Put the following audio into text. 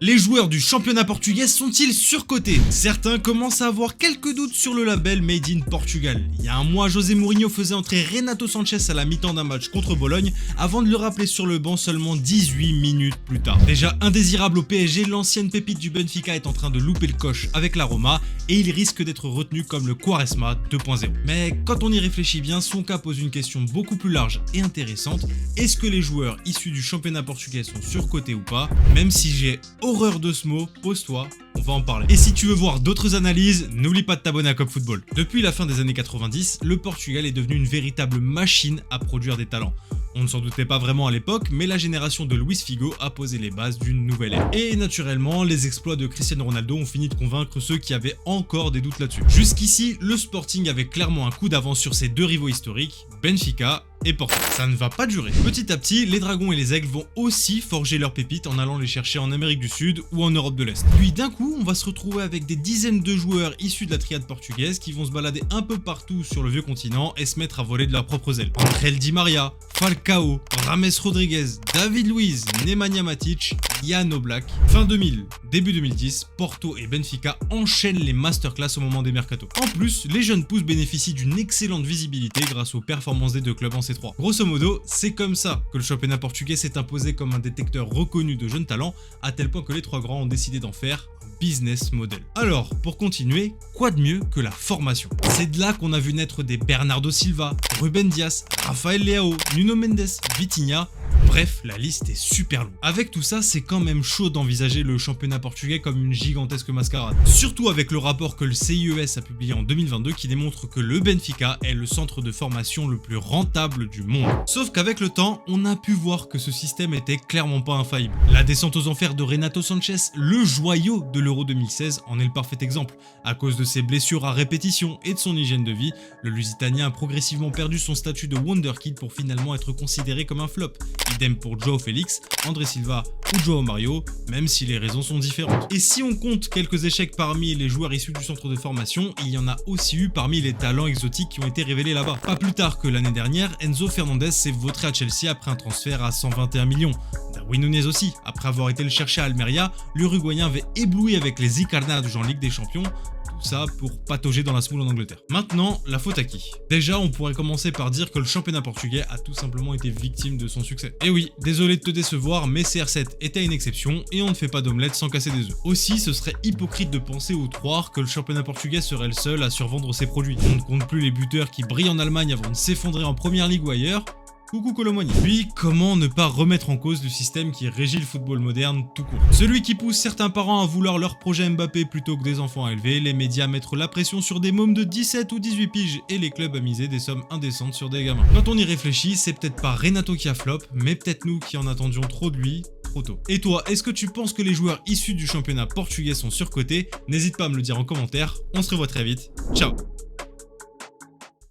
Les joueurs du championnat portugais sont-ils surcotés? Certains commencent à avoir quelques doutes sur le label Made in Portugal. Il y a un mois, José Mourinho faisait entrer Renato Sanchez à la mi-temps d'un match contre Bologne avant de le rappeler sur le banc seulement 18 minutes plus tard. Déjà indésirable au PSG, l'ancienne pépite du Benfica est en train de louper le coche avec la Roma et il risque d'être retenu comme le Quaresma 2.0. Mais quand on y réfléchit bien, son cas pose une question beaucoup plus large et intéressante. Est-ce que les joueurs issus du championnat portugais sont surcotés ou pas? Même si j'ai horreur de ce mot, pose-toi, on va en parler. Et si tu veux voir d'autres analyses, n'oublie pas de t'abonner à Cop Football. Depuis la fin des années 90, le Portugal est devenu une véritable machine à produire des talents. On ne s'en doutait pas vraiment à l'époque, mais la génération de Luis Figo a posé les bases d'une nouvelle ère. Et naturellement, les exploits de Cristiano Ronaldo ont fini de convaincre ceux qui avaient encore des doutes là-dessus. Jusqu'ici, le Sporting avait clairement un coup d'avance sur ses deux rivaux historiques, Benfica et Porto. Ça ne va pas durer. Petit à petit, les Dragons et les Aigles vont aussi forger leurs pépites en allant les chercher en Amérique du Sud ou en Europe de l'Est. Puis d'un coup, on va se retrouver avec des dizaines de joueurs issus de la triade portugaise qui vont se balader un peu partout sur le vieux continent et se mettre à voler de leurs propres ailes. Angel Di Maria, Falcao, Rames Rodriguez, David Luiz, Nemanja Matic, Jan Oblak. Fin 2000, début 2010, Porto et Benfica enchaînent les masterclass au moment des mercatos. En plus, les jeunes pousses bénéficient d'une excellente visibilité grâce aux performances des deux clubs en C3. Grosso modo, c'est comme ça que le championnat portugais s'est imposé comme un détecteur reconnu de jeunes talents, à tel point que les trois grands ont décidé d'en faire un business model. Alors, pour continuer, quoi de mieux que la formation? C'est de là qu'on a vu naître des Bernardo Silva, Ruben Dias, Rafael Leao, Nuno Mendes, Vitinha. Bref, la liste est super longue. Avec tout ça, c'est quand même chaud d'envisager le championnat portugais comme une gigantesque mascarade. Surtout avec le rapport que le CIES a publié en 2022 qui démontre que le Benfica est le centre de formation le plus rentable du monde. Sauf qu'avec le temps, on a pu voir que ce système était clairement pas infaillible. La descente aux enfers de Renato Sanchez, le joyau de l'Euro 2016, en est le parfait exemple. À cause de ses blessures à répétition et de son hygiène de vie, le Lusitanien a progressivement perdu son statut de Wonderkid pour finalement être considéré comme un flop. Idem pour João Félix, André Silva ou João Mario, même si les raisons sont différentes. Et si on compte quelques échecs parmi les joueurs issus du centre de formation, il y en a aussi eu parmi les talents exotiques qui ont été révélés là-bas. Pas plus tard que l'année dernière, Enzo Fernandez s'est vautré à Chelsea après un transfert à 121 millions. Darwin Núñez aussi, après avoir été le chercher à Almeria, l'Uruguayen avait ébloui avec les Incarnados en Ligue des Champions. Tout ça pour patauger dans la semoule en Angleterre. Maintenant, la faute à qui? Déjà, on pourrait commencer par dire que le championnat portugais a tout simplement été victime de son succès. Et oui, désolé de te décevoir, mais CR7 était une exception et on ne fait pas d'omelette sans casser des œufs. Aussi, ce serait hypocrite de penser ou de croire que le championnat portugais serait le seul à survendre ses produits. On ne compte plus les buteurs qui brillent en Allemagne avant de s'effondrer en première ligue ou ailleurs. Coucou Colomoni. Puis, comment ne pas remettre en cause le système qui régit le football moderne tout court? Celui qui pousse certains parents à vouloir leur projet Mbappé plutôt que des enfants à élever, les médias à mettre la pression sur des mômes de 17 ou 18 piges et les clubs à miser des sommes indécentes sur des gamins. Quand on y réfléchit, c'est peut-être pas Renato qui a flop, mais peut-être nous qui en attendions trop de lui, trop tôt. Et toi, est-ce que tu penses que les joueurs issus du championnat portugais sont surcotés? N'hésite pas à me le dire en commentaire, on se revoit très vite, ciao!